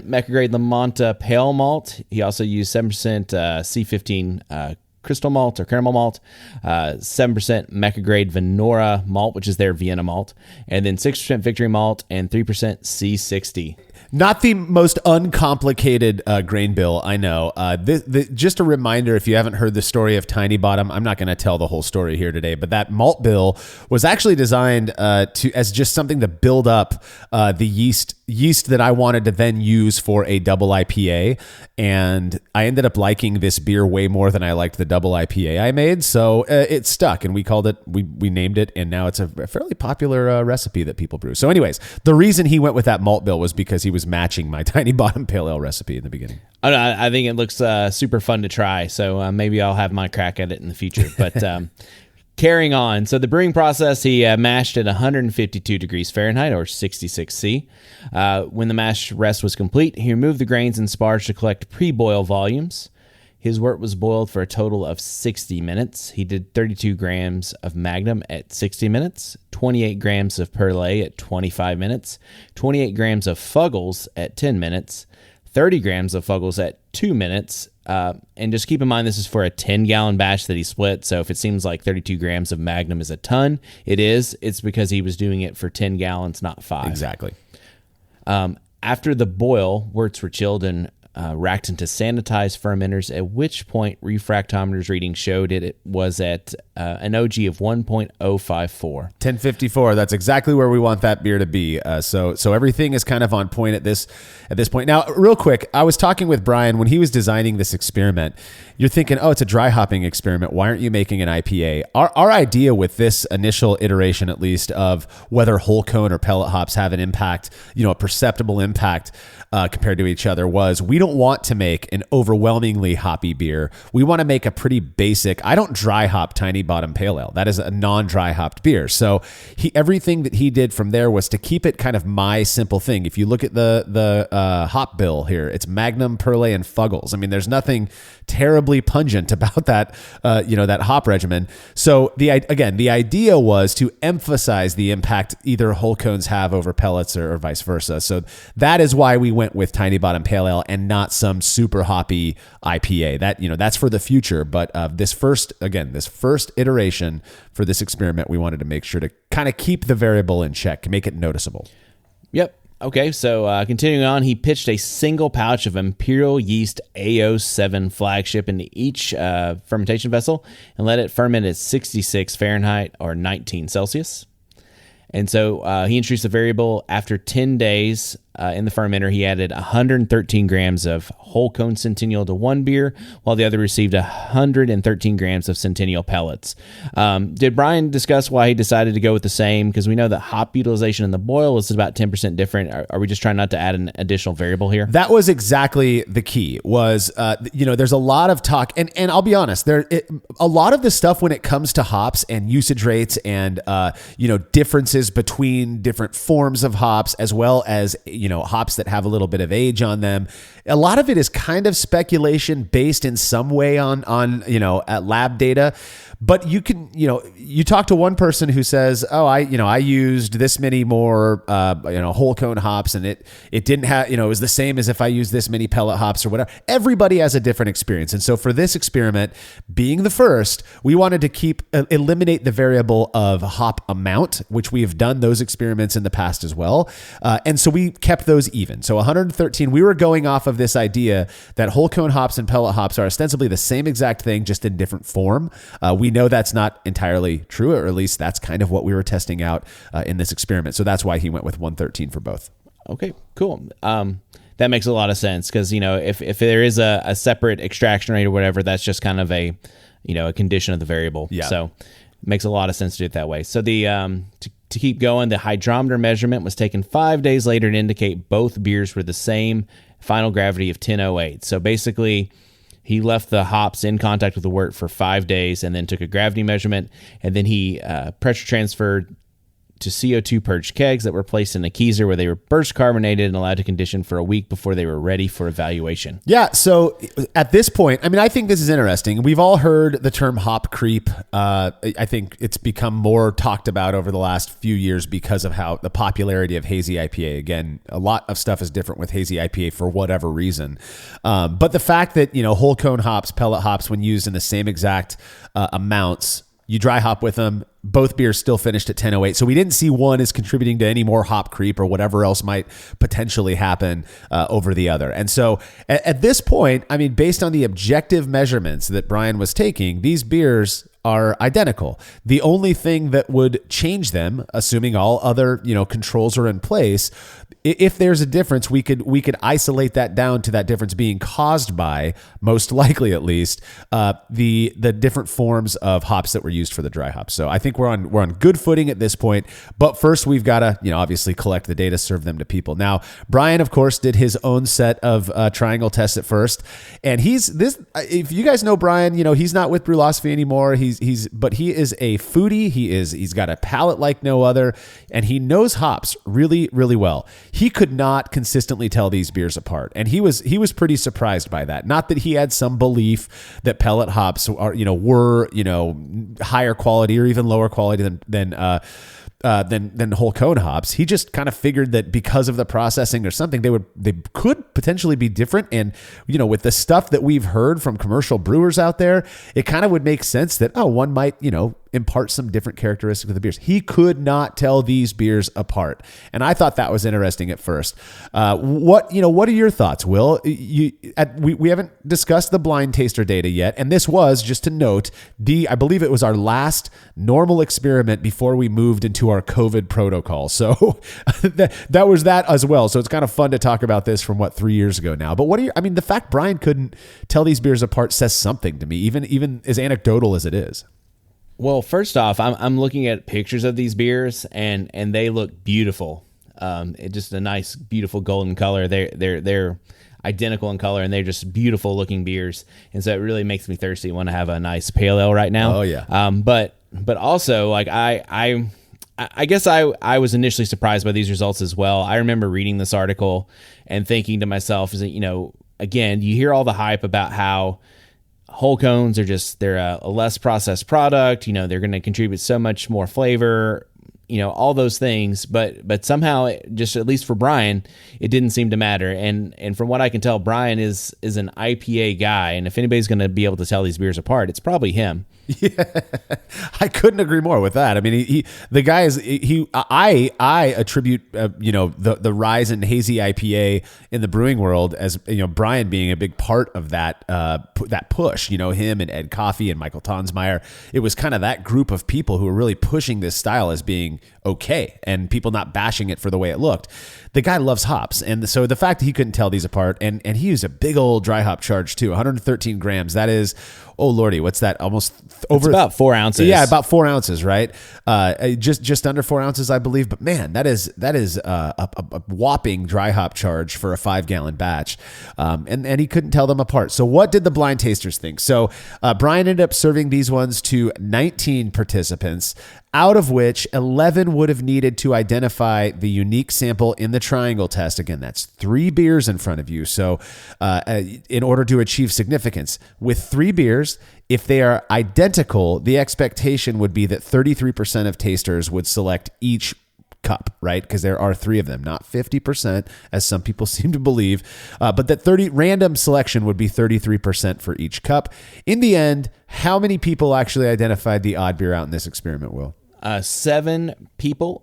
Mecha-grade Lamanta Pale Malt. He also used 7% C15 Crystal Malt or Caramel Malt, 7% Mecha-grade Venora Malt, which is their Vienna Malt, and then 6% Victory Malt and 3% C60. Not the most uncomplicated grain bill, I know. Just a reminder, if you haven't heard the story of Tiny Bottom, I'm not going to tell the whole story here today, but that malt bill was actually designed as just something to build up the yeast that I wanted to then use for a double IPA, and I ended up liking this beer way more than I liked the double IPA I made, so it stuck, and we named it, and now it's a fairly popular recipe that people brew. So anyways, the reason he went with that malt bill was because he was matching my Tiny Bottom Pale Ale recipe in the beginning. I think it looks super fun to try, so maybe I'll have my crack at it in the future. But carrying on, so the brewing process, he mashed at 152 degrees Fahrenheit or 66 C. When the mash rest was complete, he removed the grains and sparge to collect pre-boil volumes. His wort was boiled for a total of 60 minutes. He did 32 grams of Magnum at 60 minutes, 28 grams of Pellet at 25 minutes, 28 grams of Fuggles at 10 minutes, 30 grams of Fuggles at 2 minutes. And just keep in mind, this is for a 10-gallon batch that he split. So if it seems like 32 grams of Magnum is a ton, it is. It's because he was doing it for 10 gallons, not 5. Exactly. After the boil, worts were chilled and racked into sanitized fermenters, at which point refractometers reading showed it was at an OG of 1.054. 1054. That's exactly where we want that beer to be. So everything is kind of on point at this point. Now, real quick, I was talking with Brian when he was designing this experiment. You're thinking, oh, it's a dry hopping experiment. Why aren't you making an IPA? Our idea with this initial iteration, at least, of whether whole cone or pellet hops have an impact, a perceptible impact compared to each other, was we don't want to make an overwhelmingly hoppy beer. We want to make a pretty basic. I don't dry hop Tiny Bottom Pale Ale. That is a non-dry hopped beer. So everything that he did from there was to keep it kind of my simple thing. If you look at the hop bill here, it's Magnum, Pellet, and Fuggles. I mean, there's nothing terribly pungent about that, that hop regimen. So the idea was to emphasize the impact either whole cones have over pellets or vice versa. So that is why we went with Tiny Bottom Pale Ale and not some super hoppy IPA. That's for the future. But this first iteration for this experiment, we wanted to make sure to kind of keep the variable in check, make it noticeable. Yep. Okay, so continuing on, he pitched a single pouch of Imperial Yeast A07 flagship into each fermentation vessel and let it ferment at 66 Fahrenheit or 19 Celsius. And so he introduced the variable after 10 days in the fermenter. He added 113 grams of whole cone Centennial to one beer, while the other received 113 grams of Centennial pellets. Did Brian discuss why he decided to go with the same? Because we know that hop utilization in the boil is about 10% different. Are we just trying not to add an additional variable here? That was exactly the key. Was there's a lot of talk, and I'll be honest, a lot of the stuff when it comes to hops and usage rates and differences between different forms of hops, as well as hops that have a little bit of age on them. A lot of it is kind of speculation based in some way on lab data. But you can, you talk to one person who says, oh, I used this many more, whole cone hops, and it didn't have, it was the same as if I used this many pellet hops or whatever. Everybody has a different experience. And so for this experiment, being the first, we wanted to eliminate the variable of hop amount, which we have done those experiments in the past as well. And so we kept those even. So 113, we were going off of this idea that whole cone hops and pellet hops are ostensibly the same exact thing, just in different form. We know that's not entirely true, or at least that's kind of what we were testing out in this experiment. So that's why he went with 113 for both. Okay, cool. That makes a lot of sense because, if there is a separate extraction rate or whatever, that's just kind of a condition of the variable. Yeah. So it makes a lot of sense to do it that way. So the to keep going, the hydrometer measurement was taken 5 days later to indicate both beers were the same final gravity of 1008. So basically, he left the hops in contact with the wort for 5 days and then took a gravity measurement, and then he pressure transferred to CO2 purged kegs that were placed in a keezer where they were burst carbonated and allowed to condition for a week before they were ready for evaluation. Yeah, so at this point, I think this is interesting. We've all heard the term hop creep. I think it's become more talked about over the last few years because of how the popularity of hazy IPA. Again, a lot of stuff is different with hazy IPA for whatever reason. But the fact that, whole cone hops, pellet hops, when used in the same exact amounts, you dry hop with them, both beers still finished at 10:08. So we didn't see one as contributing to any more hop creep or whatever else might potentially happen over the other. And so at this point, based on the objective measurements that Brian was taking, these beers are identical. The only thing that would change them, assuming all other controls are in place, if there's a difference, we could isolate that down to that difference being caused by, most likely at least, the different forms of hops that were used for the dry hops. So I think we're on good footing at this point. But first, we've got to obviously collect the data, serve them to people. Now, Brian, of course, did his own set of triangle tests at first, and if you guys know Brian, he's not with Brewlosophy anymore. but he is a foodie. He's got a palate like no other, and he knows hops really, really well. He could not consistently tell these beers apart, and he was pretty surprised by that. Not that he had some belief that pellet hops were higher quality or even lower quality than whole cone hops. He just kind of figured that because of the processing or something, they could potentially be different. And with the stuff that we've heard from commercial brewers out there, it kind of would make sense that one might impart some different characteristics of the beers. He could not tell these beers apart, and I thought that was interesting at first. What are your thoughts, Will? We haven't discussed the blind taster data yet, and this was, just to note, I believe it was our last normal experiment before we moved into our COVID protocol. So that was that as well. So it's kind of fun to talk about this from 3 years ago now. But the fact Brian couldn't tell these beers apart says something to me, even as anecdotal as it is. Well, first off, I'm looking at pictures of these beers, and they look beautiful. It's just a nice, beautiful golden color. They're identical in color, and they're just beautiful looking beers. And so it really makes me thirsty. Want to have a nice pale ale right now. Oh yeah. But also, like I guess I was initially surprised by these results as well. I remember reading this article and thinking to myself, again, you hear all the hype about how whole cones they're a less processed product. They're going to contribute so much more flavor, all those things. But somehow, just at least for Brian, it didn't seem to matter. And from what I can tell, Brian is an IPA guy. And if anybody's going to be able to tell these beers apart, it's probably him. Yeah, I couldn't agree more with that. I mean, the guy is I attribute the rise in hazy IPA in the brewing world as Brian being a big part of that push. Him and Ed Coffey and Michael Tonsmeyer. It was kind of that group of people who were really pushing this style as being okay, and people not bashing it for the way it looked. The guy loves hops, and so the fact that he couldn't tell these apart, and he used a big old dry hop charge too, 113 grams. That is, oh lordy, what's that? Almost over, it's about 4 ounces. Yeah, about 4 ounces, right? Just under 4 ounces, I believe. But man, that is a whopping dry hop charge for a 5-gallon batch, and he couldn't tell them apart. So what did the blind tasters think? So Brian ended up serving these ones to 19 participants, out of which 11 would have needed to identify the unique sample in the triangle test. Again, that's 3 beers in front of you. So in order to achieve significance, with 3 beers, if they are identical, the expectation would be that 33% of tasters would select each cup, right? Because there are 3 of them, not 50%, as some people seem to believe, but that random selection would be 33% for each cup. In the end, how many people actually identified the odd beer out in this experiment, Will? 7 people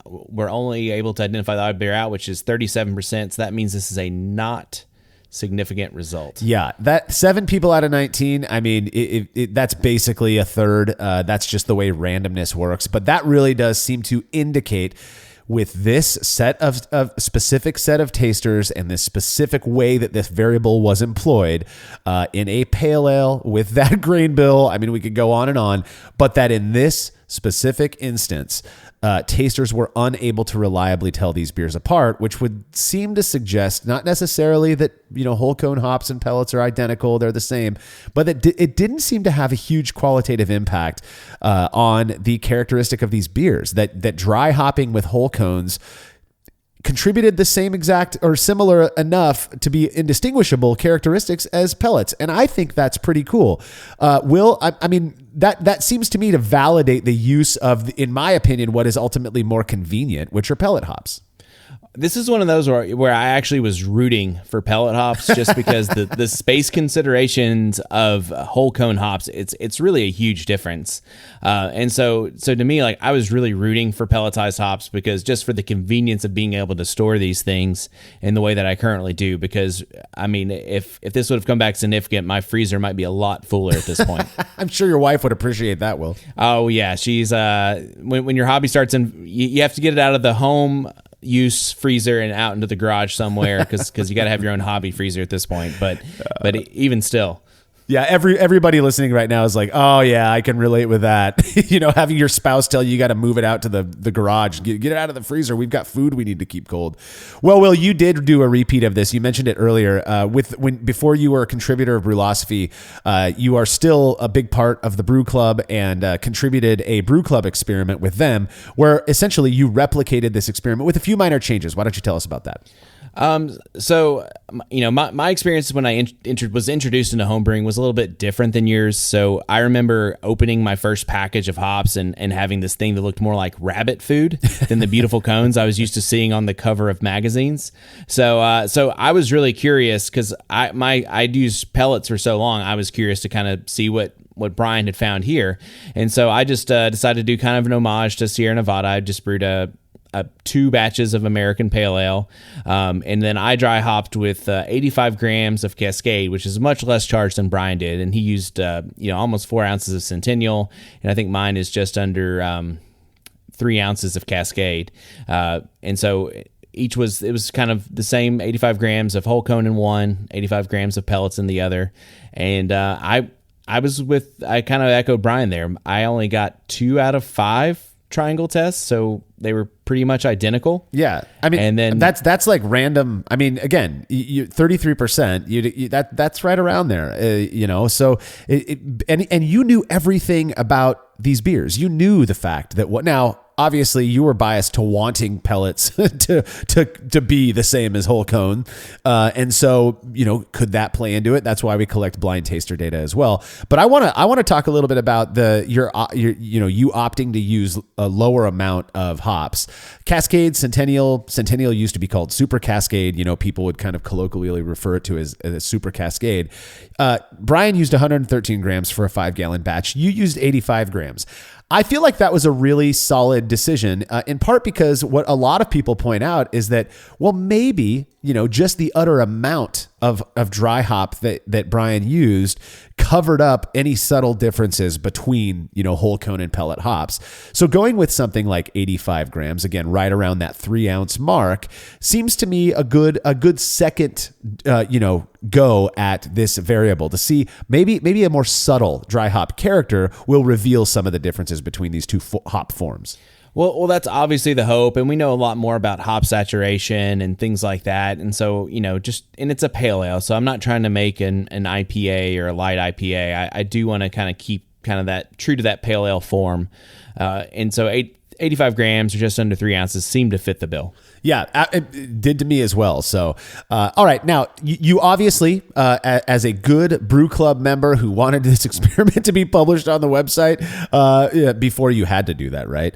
were only able to identify the odd beer out, which is 37%. So that means this is a not significant result. Yeah, that 7 people out of 19. I mean, that's basically a third. That's just the way randomness works. But that really does seem to indicate, with this specific set of tasters and this specific way that this variable was employed in a pale ale with that grain bill. I mean, we could go on, but that in this specific instance, tasters were unable to reliably tell these beers apart, which would seem to suggest not necessarily that whole cone hops and pellets are identical, they're the same, but that it didn't seem to have a huge qualitative impact on the characteristic of these beers. That dry hopping with whole cones contributed the same exact or similar enough to be indistinguishable characteristics as pellets. And I think that's pretty cool. Will, I mean, that seems to me to validate the use of, in my opinion, what is ultimately more convenient, which are pellet hops. This is one of those where I actually was rooting for pellet hops just because the space considerations of whole cone hops, it's really a huge difference. And so to me, like, I was really rooting for pelletized hops because just for the convenience of being able to store these things in the way that I currently do. Because I mean, if this would have come back significant, my freezer might be a lot fuller at this point. I'm sure your wife would appreciate that, Will. Oh yeah. She's, when your hobby starts you have to get it out of the home use freezer and out into the garage somewhere because you got to have your own hobby freezer at this point. But even still. Yeah, everybody listening right now is like, oh yeah, I can relate with that. Having your spouse tell you got to move it out to the garage, get it out of the freezer. We've got food we need to keep cold. Well, Will, you did do a repeat of this. You mentioned it earlier. Before you were a contributor of Brewlosophy, you are still a big part of the Brew Club and contributed a Brew Club experiment with them, where essentially you replicated this experiment with a few minor changes. Why don't you tell us about that? So, my experience when I was introduced into homebrewing was a little bit different than yours. So I remember opening my first package of hops and having this thing that looked more like rabbit food than the beautiful cones I was used to seeing on the cover of magazines. So I was really curious because I'd used pellets for so long. I was curious to kind of see what Brian had found here. And so I just decided to do kind of an homage to Sierra Nevada. I just brewed 2 batches of American Pale Ale, and then I dry hopped with 85 grams of Cascade, which is much less charged than Brian did, and he used almost 4 ounces of Centennial, and I think mine is just under 3 ounces of Cascade, and so it was kind of the same 85 grams of whole cone in one, 85 grams of pellets in the other, and I kind of echoed Brian there. I only got 2 out of 5 triangle tests, so they were pretty much identical. Yeah, I mean, and then that's like random. I mean, again, 33%. That's right around there. So and you knew everything about these beers. You knew the fact that now. Obviously, you were biased to wanting pellets to be the same as whole cone, and so could that play into it? That's why we collect blind taster data as well. But I want to talk a little bit about you opting to use a lower amount of hops. Cascade, Centennial used to be called Super Cascade. People would kind of colloquially refer to it as Super Cascade. Brian used 113 grams for a 5-gallon batch. You used 85 grams. I feel like that was a really solid decision, in part because what a lot of people point out is that, well, maybe, just the utter amount of dry hop that Brian used covered up any subtle differences between, whole cone and pellet hops. So going with something like 85 grams, again, right around that 3 ounce mark, seems to me a good second, go at this variable to see maybe a more subtle dry hop character will reveal some of the differences between these two hop forms. Well, that's obviously the hope, and we know a lot more about hop saturation and things like that. And so, and it's a pale ale, so I'm not trying to make an IPA or a light IPA. I do want to kind of keep kind of that true to that pale ale form. And so 85 grams or just under 3 ounces seem to fit the bill. Yeah, it did to me as well. So, all right. Now, you obviously, as a good Brew Club member who wanted this experiment to be published on the website, before you had to do that, right?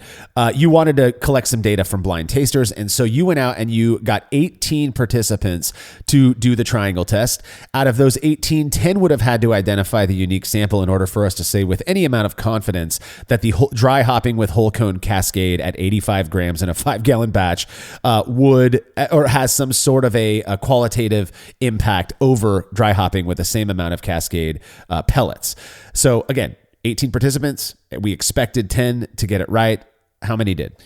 You wanted to collect some data from blind tasters. And so you went out and you got 18 participants to do the triangle test. Out of those 18, 10 would have had to identify the unique sample in order for us to say with any amount of confidence that the dry hopping with whole cone Cascade at 85 grams in a 5-gallon batch would or has some sort of a qualitative impact over dry hopping with the same amount of Cascade pellets. So again, 18 participants. We expected 10 to get it right. How many did?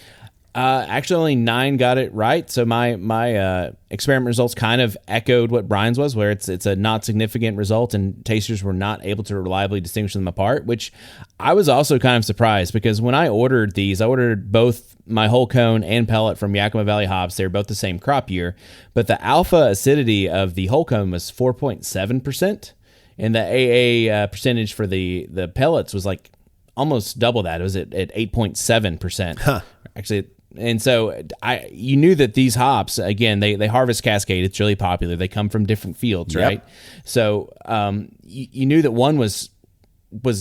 Actually, only 9 got it right. So my experiment results kind of echoed what Brian's was, where it's a not significant result, and tasters were not able to reliably distinguish them apart. Which I was also kind of surprised because when I ordered these, I ordered both my whole cone and pellet from Yakima Valley hops. They're both the same crop year, but the alpha acidity of the whole cone was 4.7%, and the AA percentage for the pellets was like almost double that. It was at 8.7%. Huh. Actually. And so you knew that these hops, again, they harvest Cascade. It's really popular. They come from different fields, right? Yep. So you knew that one was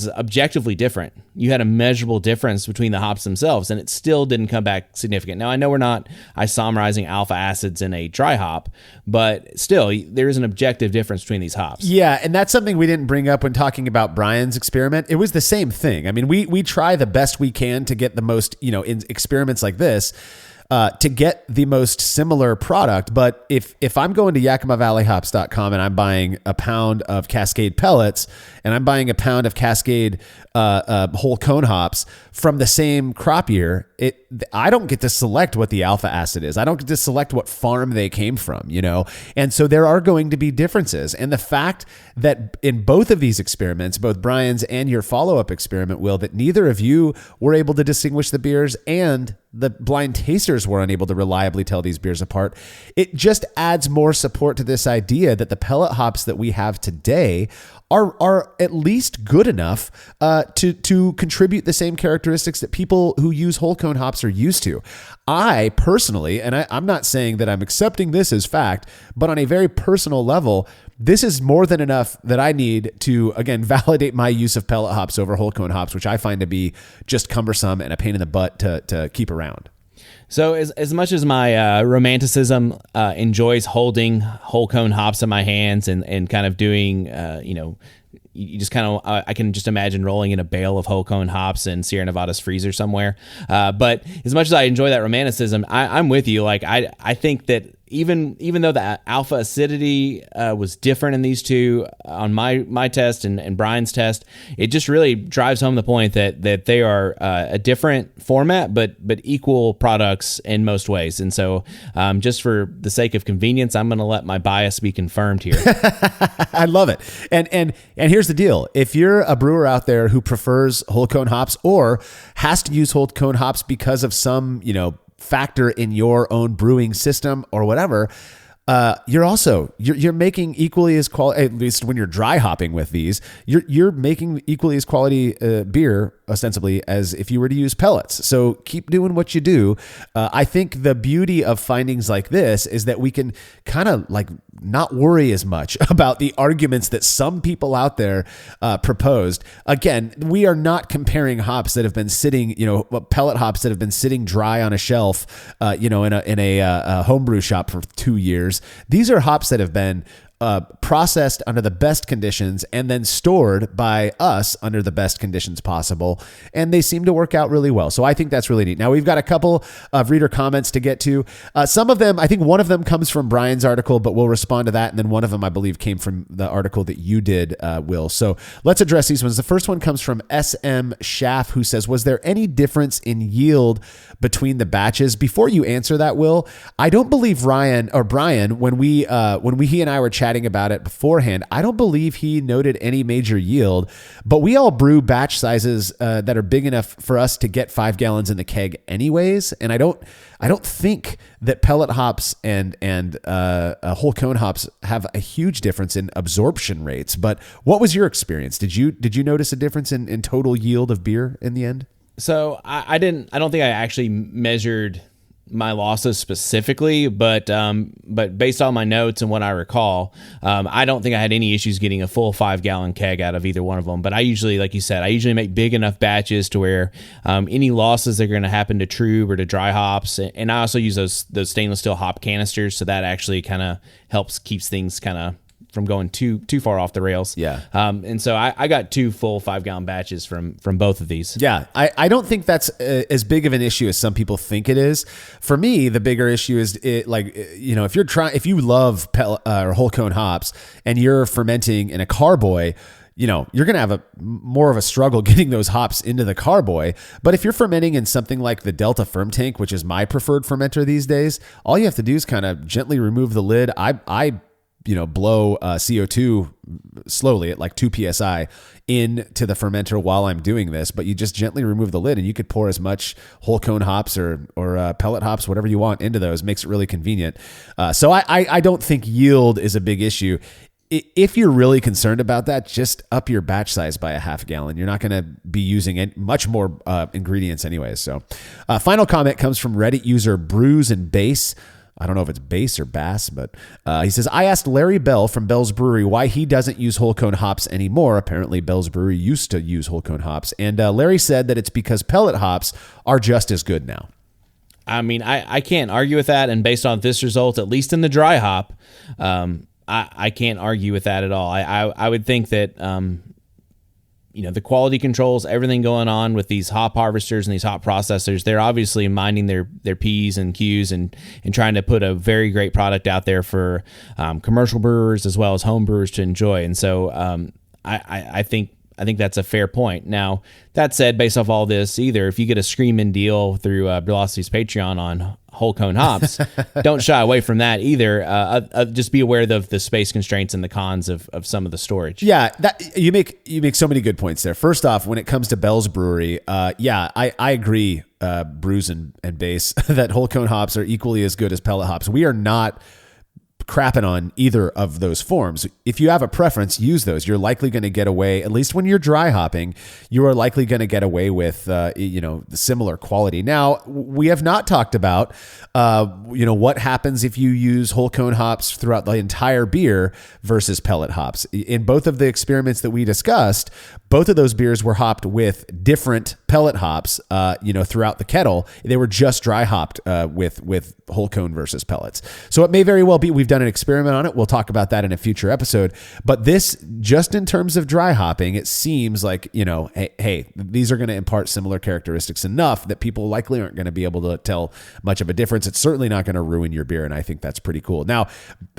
objectively different. You had a measurable difference between the hops themselves, and it still didn't come back significant. Now, I know we're not isomerizing alpha acids in a dry hop, but still, there is an objective difference between these hops. Yeah, and that's something we didn't bring up when talking about Brian's experiment. It was the same thing. I mean, we try the best we can to get the most, in experiments like this. to get the most similar product. But if I'm going to YakimaValleyHops.com and I'm buying a pound of Cascade pellets and I'm buying a pound of Cascade whole cone hops from the same crop year, I don't get to select what the alpha acid is. I don't get to select what farm they came from, And so there are going to be differences. And the fact that in both of these experiments, both Brian's and your follow-up experiment, Will, that neither of you were able to distinguish the beers and the blind tasters were unable to reliably tell these beers apart, it just adds more support to this idea that the pellet hops that we have today are at least good enough to contribute the same characteristics that people who use whole cone hops are used to. I personally, and I'm not saying that I'm accepting this as fact, but on a very personal level, this is more than enough that I need to, again, validate my use of pellet hops over whole cone hops, which I find to be just cumbersome and a pain in the butt to keep around. So as much as my romanticism enjoys holding whole cone hops in my hands and kind of doing, you just kind of, I can just imagine rolling in a bale of whole cone hops in Sierra Nevada's freezer somewhere. But as much as I enjoy that romanticism, I'm with you. Like, I think that even though the alpha acidity was different in these two on my test and Brian's test, it just really drives home the point that they are a different format, but equal products in most ways. And so just for the sake of convenience, I'm going to let my bias be confirmed here. I love it. And here's the deal. If you're a brewer out there who prefers whole cone hops or has to use whole cone hops because of some, factor in your own brewing system or whatever, you're making equally as quality, at least when you're dry hopping with these, you're making equally as quality beer ostensibly as if you were to use pellets. So keep doing what you do. I think the beauty of findings like this is that we can kind of like not worry as much about the arguments that some people out there proposed. Again, we are not comparing hops that have been sitting, pellet hops that have been sitting dry on a shelf, in a homebrew shop for 2 years. These are hops that have been processed under the best conditions and then stored by us under the best conditions possible. And they seem to work out really well. So I think that's really neat. Now we've got a couple of reader comments to get to. Some of them, I think one of them comes from Brian's article, but we'll respond to that. And then one of them, I believe, came from the article that you did, Will. So let's address these ones. The first one comes from SM Schaff, who says, was there any difference in yield between the batches? Before you answer that, Will, I don't believe Brian, when he and I were chatting about it beforehand, I don't believe he noted any major yield, but we all brew batch sizes that are big enough for us to get 5 gallons in the keg anyways. And I don't think that pellet hops and whole cone hops have a huge difference in absorption rates. But what was your experience? Did you notice a difference in total yield of beer in the end? So I don't think I actually measured my losses specifically, but based on my notes and what I recall, I don't think I had any issues getting a full 5 gallon keg out of either one of them. But I usually, like you said, make big enough batches to where any losses that are going to happen to trub or to dry hops, and I also use those stainless steel hop canisters, so that actually kind of keeps things kind of from going too far off the rails. Yeah. And so I got 2 full 5 gallon batches from both of these. Yeah. I don't think that's as big of an issue as some people think it is. For me, the bigger issue is if you love or whole cone hops and you're fermenting in a carboy, you're going to have more of a struggle getting those hops into the carboy. But if you're fermenting in something like the Delta Firm Tank, which is my preferred fermenter these days, all you have to do is kind of gently remove the lid. I blow CO2 slowly at like 2 psi into the fermenter while I'm doing this, but you just gently remove the lid and you could pour as much whole cone hops or pellet hops, whatever you want, into those. Makes it really convenient. So I don't think yield is a big issue. If you're really concerned about that, just up your batch size by a half gallon. You're not going to be using much more ingredients anyways. So final comment comes from Reddit user Brews and Bass. I don't know if it's bass or bass, but he says, I asked Larry Bell from Bell's Brewery why he doesn't use whole cone hops anymore. Apparently, Bell's Brewery used to use whole cone hops. And Larry said that it's because pellet hops are just as good now. I mean, I can't argue with that. And based on this result, at least in the dry hop, I can't argue with that at all. I would think that the quality controls, everything going on with these hop harvesters and these hop processors, they're obviously minding their P's and Q's and trying to put a very great product out there for commercial brewers as well as home brewers to enjoy. And so I think that's a fair point. Now, that said, based off all this, either if you get a screaming deal through Brewlocity's Patreon on whole cone hops, don't shy away from that either. Just be aware of the space constraints and the cons of some of the storage. Yeah, you make so many good points there. First off, when it comes to Bell's Brewery, I agree, Brews and Base, that whole cone hops are equally as good as pellet hops. We are not crapping on either of those forms. If you have a preference, use those. You're likely going to get away, at least when you're dry hopping, you are likely going to get away with, the similar quality. Now, we have not talked about, what happens if you use whole cone hops throughout the entire beer versus pellet hops. In both of the experiments that we discussed, both of those beers were hopped with different pellet hops, throughout the kettle. They were just dry hopped with whole cone versus pellets. So it may very well be we've done an experiment on it. We'll talk about that in a future episode. But this, just in terms of dry hopping, it seems like, hey, these are going to impart similar characteristics enough that people likely aren't going to be able to tell much of a difference. It's certainly not going to ruin your beer, and I think that's pretty cool. Now,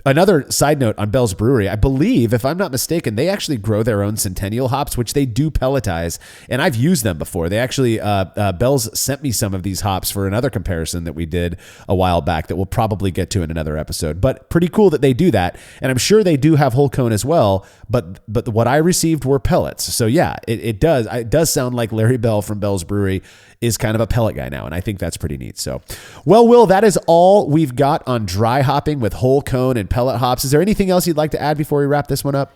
another side note on Bell's Brewery, I believe, if I'm not mistaken, they actually grow their own Centennial hops, which they do pelletize, and I've used them before. They actually, Bell's sent me some of these hops for another comparison that we did a while back that we'll probably get to in another episode. But pretty cool that they do that, and I'm sure they do have whole cone as well, but what I received were pellets. So yeah, it does sound like Larry Bell from Bell's Brewery is kind of a pellet guy now, and I think that's pretty neat. So, well, Will, that is all we've got on dry hopping with whole cone and pellet hops. Is there anything else you'd like to add before we wrap this one up?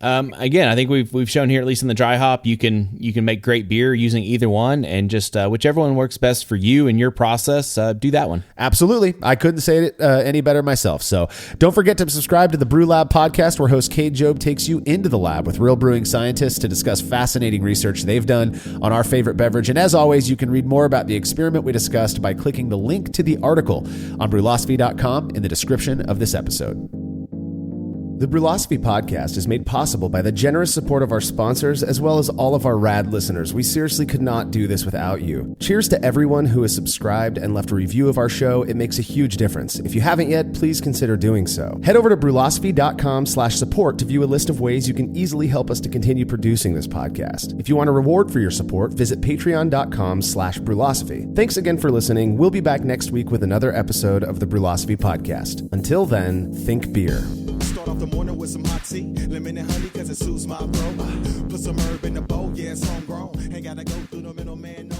Again, I think we've shown here, at least in the dry hop, you can make great beer using either one, and just whichever one works best for you and your process, do that one. Absolutely. I couldn't say it any better myself. So don't forget to subscribe to the Brew Lab podcast, where host Cade Job takes you into the lab with real brewing scientists to discuss fascinating research they've done on our favorite beverage. And as always, you can read more about the experiment we discussed by clicking the link to the article on brewlosophy.com in the description of this episode. The Brewlosophy podcast is made possible by the generous support of our sponsors, as well as all of our rad listeners. We seriously could not do this without you. Cheers to everyone who has subscribed and left a review of our show. It makes a huge difference. If you haven't yet, please consider doing so. Head over to brewlosophy.com/support to view a list of ways you can easily help us to continue producing this podcast. If you want a reward for your support, visit patreon.com/brewlosophy. Thanks again for listening. We'll be back next week with another episode of the Brewlosophy podcast. Until then, think beer. Start off the morning with some hot tea, lemon and honey, cause it soothes my throat. Put some herb in the bowl, yeah, it's homegrown. Ain't gotta go through the middleman, no.